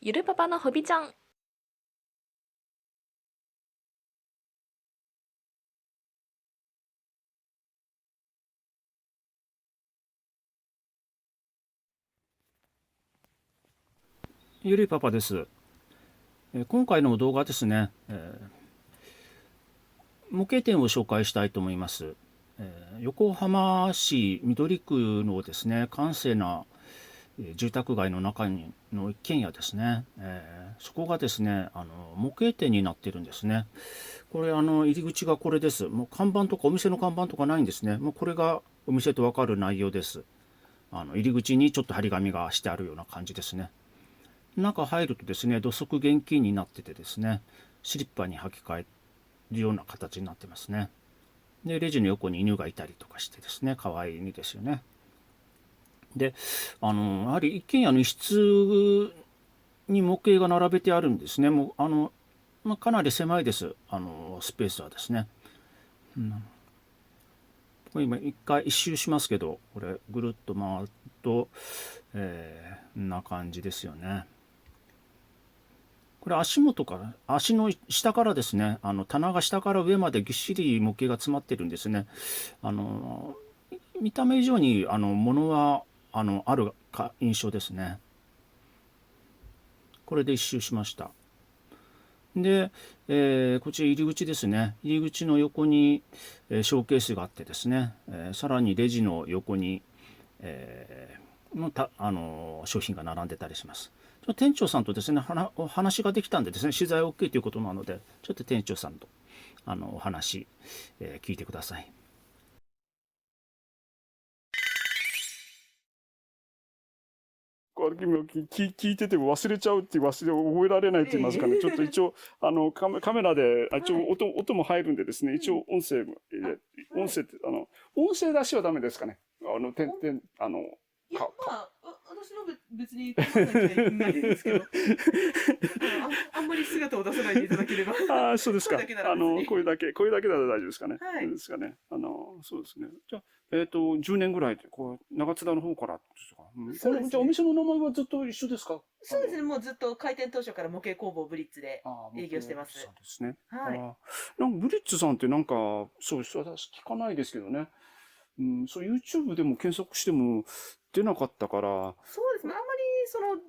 ゆるパパのほびちゃん。ゆるいパパです。今回の動画ですね、模型店を紹介したいと思います。横浜市緑区のですね、閑静な住宅街の中にの一軒家ですね、そこがですね、模型店になってるんですね。これ入り口がこれです。もう看板とかお店の看板とかないんですね。もうこれがお店とわかる内容です。入り口にちょっと張り紙がしてあるような感じですね。中入るとですね、土足厳禁になっててですね、スリッパに履き替えるような形になってますね。で、レジの横に犬がいたりとかしてですね、可愛い犬ですよね。で、やはり一軒家の一室に模型が並べてあるんですね。もう、かなり狭いです。スペースはですね。これ今一回一周しますけど、これぐるっと回ると、こんな感じですよね。これ足元から、足の下からですね、棚が下から上までぎっしり模型が詰まってるんですね。あの、見た目以上に、物は、ある印象ですね。これで一周しました。で、こちら入り口ですね。入り口の横に、ショーケースがあってですね、さらにレジの横に、商品が並んでたりします。店長さんとですね、お話ができたんでですね、取材 OK ということなので、ちょっと店長さんとお話、聞いてください。今聞いてても忘れちゃうっていう覚えられないって言いますかね。ちょっと一応、カメラで、一応音も入るんでですね、一応音声も入れ、音声って、音声出しはダメですかね。点々、いや、私の別に構わなきゃいないんですけど、あんまり姿を出さないでいただければ、ああ、そうですか。声だけなら別に。声だけなら大丈夫ですかね。はい。ですかね。そうですね。じゃあ、10年ぐらいで、長津田の方からですか。じゃあ、おそうですね。店の名前はずっと一緒ですか。そうですね。もうずっと開店当初から模型工房ブリッツで営業してます。ブリッツさんですね。はい。なんかブリッツさんってなんか、そうです。私聞かないですけどね。うん、そう、YouTube でも検索しても出なかったから、そうですね。あんまりその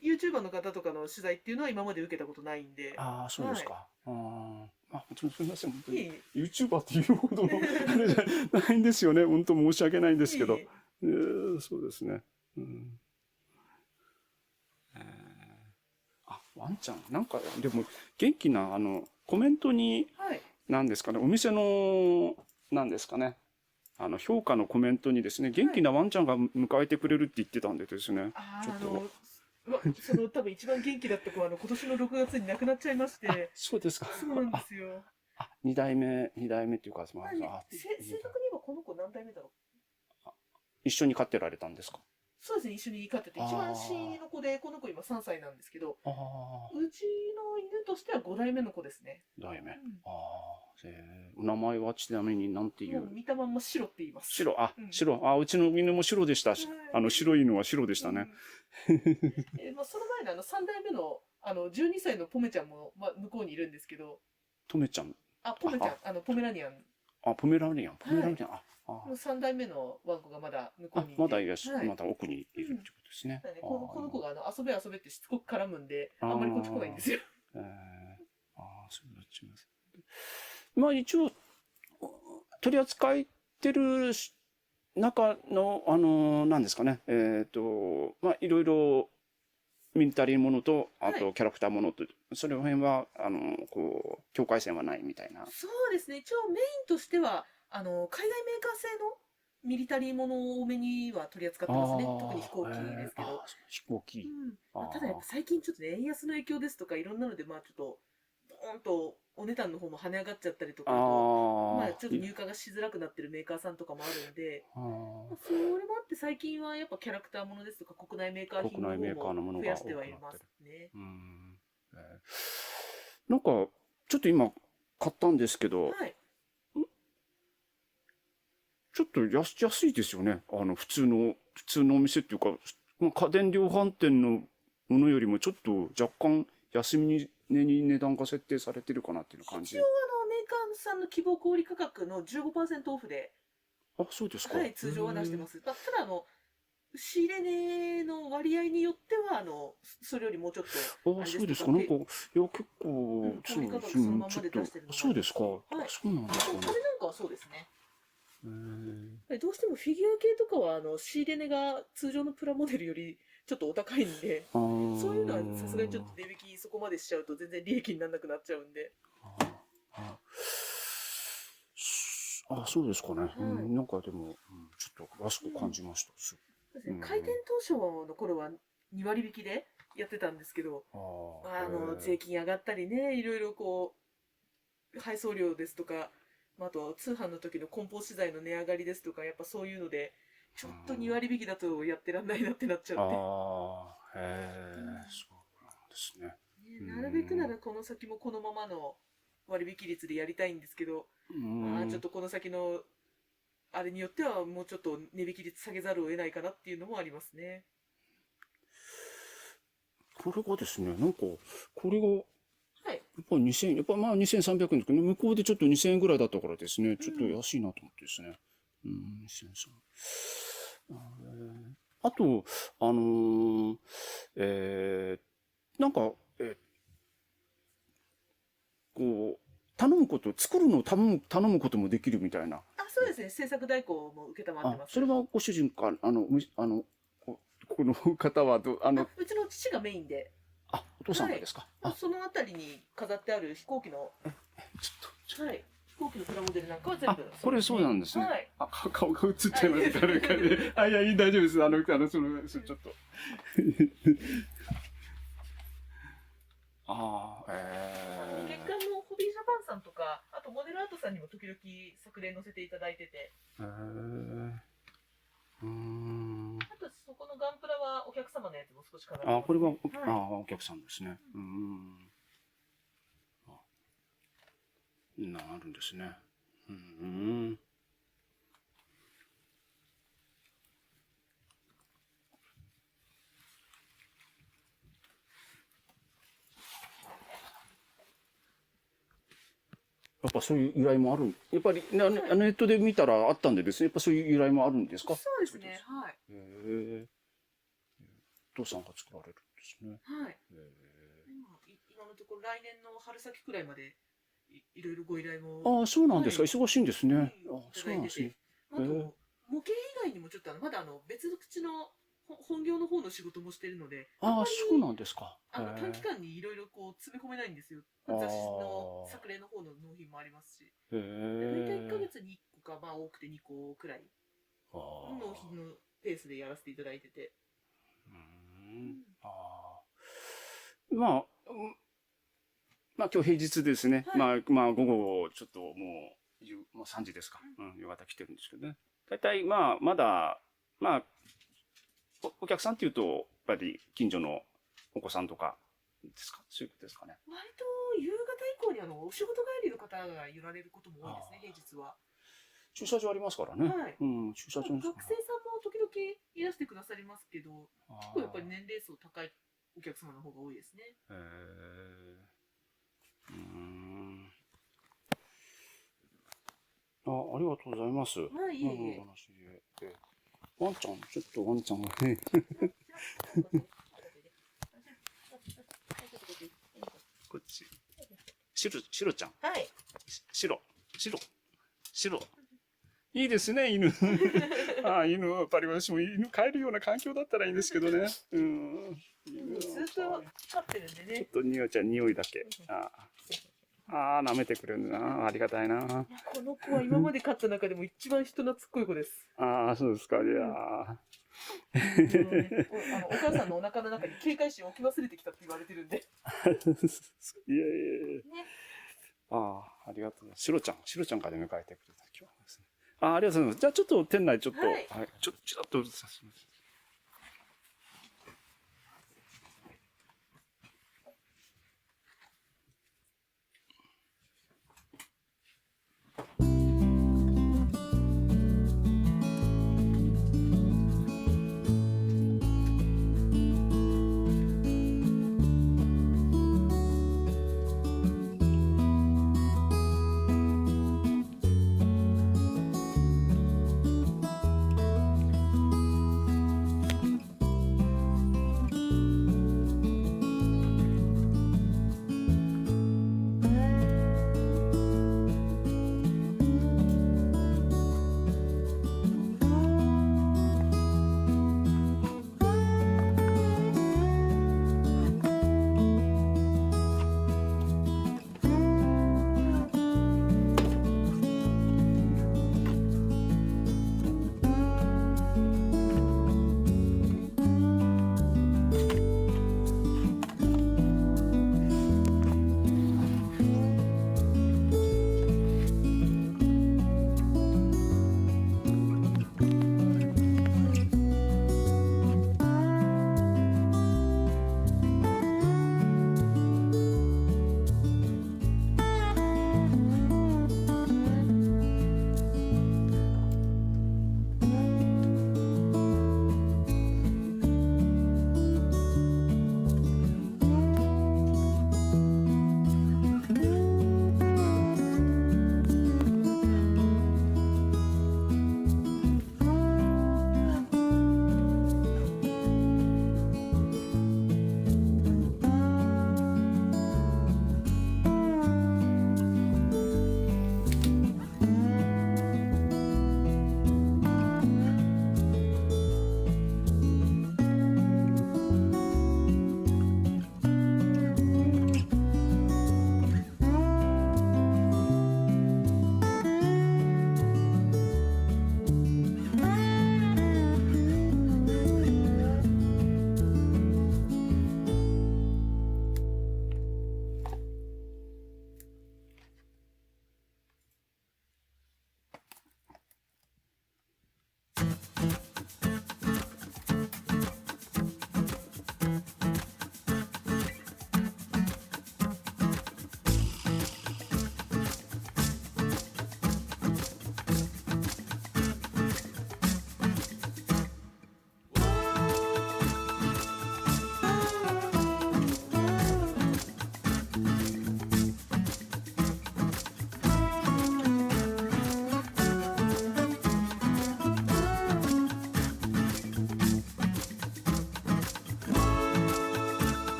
YouTuber の方とかの取材っていうのは今まで受けたことないんで。ああ、そうではい。すか。本当にすみません。本当に。いえいえ。YouTuber っていうほどのあれじゃないんですよね。本当申し訳ないんですけど。いえいえ。そうですね。うん、ワンちゃん。なんか、でも、元気な、コメントに、はい。何ですかね、お店の、何ですかね、評価のコメントにですね、元はい。気なワンちゃんが迎えてくれるって言ってたんでですね、ちょっと、その多分一番元気だった子は今年の6月に亡くなっちゃいましあ、て、そうですか。そうなんですよ。二代目っていうか、まあ、正確に言えばこの子何代目だろう。一緒に飼ってられたんですか。そうですね、一緒に飼ってて、一番下の子で、この子今3歳なんですけど、ああ、うちの犬としては5代目の子ですね。代目。うん。お名前はちなみになんていう。もう見たまんま白って言います。白、うん。白、うちの犬も白でしたし、はい。白い犬は白でしたね。うん。まあ、その前の3代目の、12歳のポメちゃんも、まあ、向こうにいるんですけど、とめちゃん。ポメちゃん、ポメラニアン。ポメラニアン、はい。あ、もう3代目のワンコがまだ向こうにいまだて、はい。まだ奥にいるってうん。ことですね。なんでこの子が遊べ遊べってしつこく絡むんで、あんまりこっち来ないんですよ。えー、そうなっちゃいます。まあ一応、取り扱ってる中の、なんですかね、まあいろいろミリタリーものと、あはい。とキャラクターものと、それ辺は、境界線はないみたいな。そうですね。一応メインとしては、海外メーカー製のミリタリーものを多めには取り扱ってますね。特に飛行機ですけど。飛行機。うん。まあ、ただやっぱあ最近ちょっとね、円安の影響ですとか、いろんなので、まあちょっと、ドーンとお値段の方も跳ね上がっちゃったりとあ、か、あと、まあちょっとい入荷がしづらくなってるメーカーさんとかもあるんで、あまあ、それもあって最近はやっぱキャラクターものですとか国内メーカー品の国内メーカー方ものものが増やしてはいます多くなってる。ね。うん。なんか、ちょっと今買ったんですけど、はい。ちょっと安いですよね。普通のお店っていうか、まあ家電量販店のものよりもちょっと若干安めに値段が設定されてるかなっていう感じ。一応メーカーさんの希望小売価格の 15% オフで、あ、そうですか。はい、通常は出してます。ただ仕入れ値の割合によってはそれよりもうちょっとあ、あれそうですか。となんか、いや、結構、小売価格そのままで出してるのがそうですか。はいあ、そうなんですかね。これなんかはそうですね。へーどうしてもフィギュア系とかは仕入れ値が通常のプラモデルよりちょっとお高いんで、そういうのはさすがにちょっと値引きそこまでしちゃうと全然利益にならなくなっちゃうんで。あ、そうですかね。いなんかでも、ちょっと安く感じました。そうですね開店当初の頃は2割引きでやってたんですけど、税金上がったりね、いろいろこう配送料ですとか、あと通販の時の梱包資材の値上がりですとか、やっぱそういうのでちょっと2割引きだとやってらんないなってなっちゃって、へえ、そうなんですね。なるべくならこの先もこのままの割引率でやりたいんですけど、ちょっとこの先のあれによってはもうちょっと値引き率下げざるを得ないかなっていうのもありますね。これがですね、なんか、これが、はい、やっぱり2000、やっぱまあ2300円ですけど、向こうでちょっと2000円ぐらいだったからですね、ちょっと安いなと思ってですね。2300。あと、なんか、こう、作るのを頼むこともできるみたいな。そうですね、制作代行も受けたまってます。それはご主人か、この方はうちの父がメインで。お父さんがですか。そのあたりに飾ってある飛行機の、はい、飛行機のプラモデルなんかは全部。これそうなんですね。はい、顔が映っちゃいますから、いや、大丈夫です。ちょっと。月間のホビージャパンさんとか、あとモデルアートさんにも時々作例載せていただいてて。あとそこのガンプラはお客様のやつも少し飾ってます。これは、お客さんですね。なるんですね。やっぱそういう由来もある。やっぱりネットで見たらあったんでですね。やっぱそういう由来もあるんですか。そうですね。はい。お父さんが作られるんですね。はい。今のところ来年の春先くらいまでいろいろご依頼も。そうなんですか。忙しいんですね。そうなんですね。あと模型以外にもちょっとまだ別口の本業の方の仕事もしてるので。そうなんですか。短期間にいろいろこう詰め込めないんですよ。雑誌の作例の方の納品もありますし。大体1ヶ月に1個か、多くて2個くらい納品のペースでやらせていただいてて。まあ今日平日ですね。午後ちょっともう3時ですか。夕方来てるんですけどね。大体まだお客さんっていうとやっぱり近所のお子さんとかですか。そういうことですかね。割と夕方以降にお仕事帰りの方がいられることも多いですね、平日は。駐車場ありますからね。駐車場。学生さんも時々いらしてくださりますけど、結構やっぱり年齢層高いお客様の方が多いですね。ありがとうございます。ワンちゃん、ちょっとワンちゃんがね。こっち。シロちゃん。はい。シロ。いいですね、犬。犬、やっぱり私も犬飼えるような環境だったらいいんですけどね。ずっと飼ってるんでね。ちょっと匂いだけ。舐めてくれるな。ありがたいな。この子は今まで飼った中でも一番人懐っこい子です。そうですか。いやお母さんのお腹の中に警戒心を置き忘れてきたって言われてるんで。いや。ありがとう。シロちゃんから迎えてくれた。今日ですね。ありがとうございます。じゃあちょっと店内ちょっと、ちょっとさせます。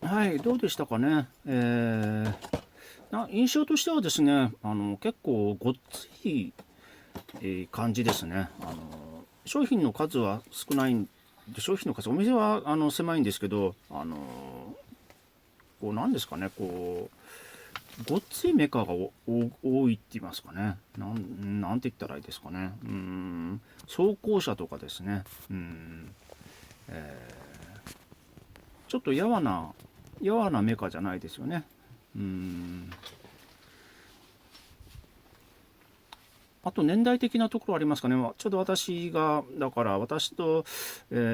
はい、どうでしたかね。印象としてはですね、結構ごっつい、感じですね。商品の数は少ないんで、商品の数、お店は狭いんですけど、こうなんですかね、こうごっついメーカーが多いって言いますかね。なんて言ったらいいですかね。装甲車とかですね。ちょっとやわなメーカーじゃないですよね。あと年代的なところありますかね。ちょうど私と、そ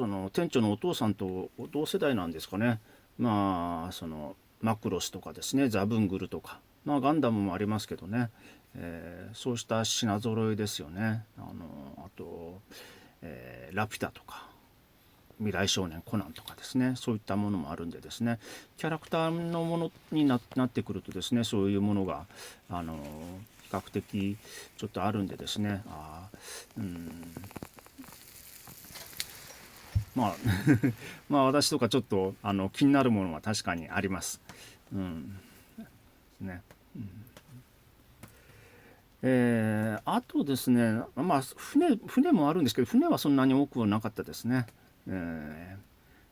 の店長のお父さんと同世代なんですかね。そのマクロスとかですね、ザブングルとか、ガンダムもありますけどね、そうした品揃えですよね。あと、ラピュタとか未来少年コナンとかですね、そういったものもあるんでですね、キャラクターのものになってくるとですね、そういうものが比較的ちょっとあるんでですね、私とかちょっと気になるものは確かにあります。ね。あとですね、船もあるんですけど、船はそんなに多くはなかったですね。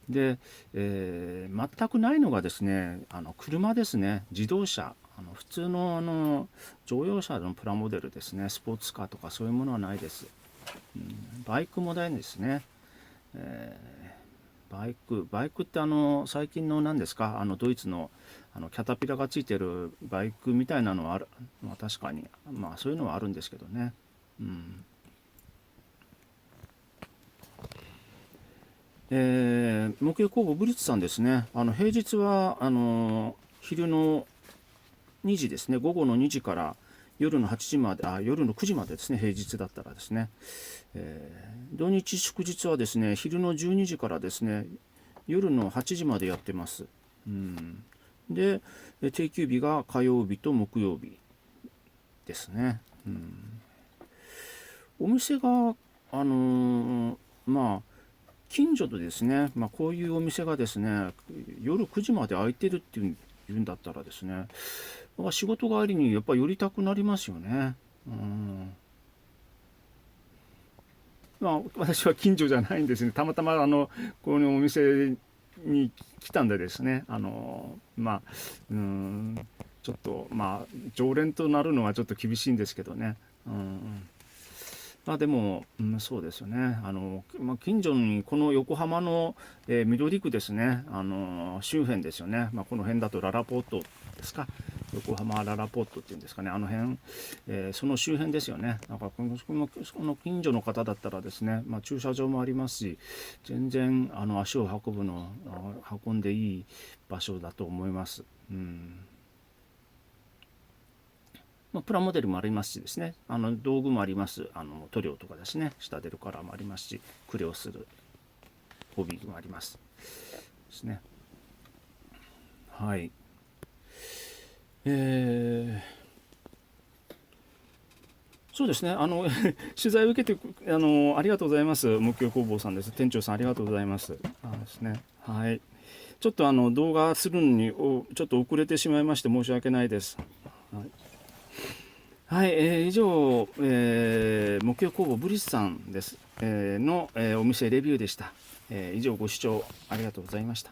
で、全くないのがですね、車ですね、自動車、普通の乗用車のプラモデルですね、スポーツカーとかそういうものはないです。バイクもないですね。バイクって最近の何ですか、ドイツのキャタピラがついてるバイクみたいなのはある、確かにそういうのはあるんですけどね。木曜工房ブリッツさんですね。平日は昼の2時ですね、午後の2時から夜の8時まで、夜の9時までですね、平日だったらですね。土日祝日はですね、昼の12時からですね、夜の8時までやってます。で、定休日が火曜日と木曜日ですね。お店がまあ近所とですね、こういうお店がですね夜9時まで開いてるっていうんだったらですね、仕事帰りにやっぱり寄りたくなりますよね。私は近所じゃないんですね。たまたまこのお店に来たんでですね、ちょっと常連となるのはちょっと厳しいんですけどね。でも、そうですよね。近所にこの横浜の、緑区ですね、周辺ですよね。この辺だとララポートですか。横浜ララポートっていうんですかね。あの辺、その周辺ですよね。この近所の方だったらですね、駐車場もありますし、全然足を運んでいい場所だと思います。プラモデルもありますしですね、道具もあります。塗料とかですね、下出るカラーもありますし、クレをするホビーもありますですね。はい。そうですね、取材を受けてありがとうございます。木曜工房さんです。店長さんありがとうございます。ですね。はい。ちょっと動画するのにちょっと遅れてしまいまして申し訳ないです。はい、以上、木曜工房ブリスさんです、の、お店レビューでした。以上ご視聴ありがとうございました。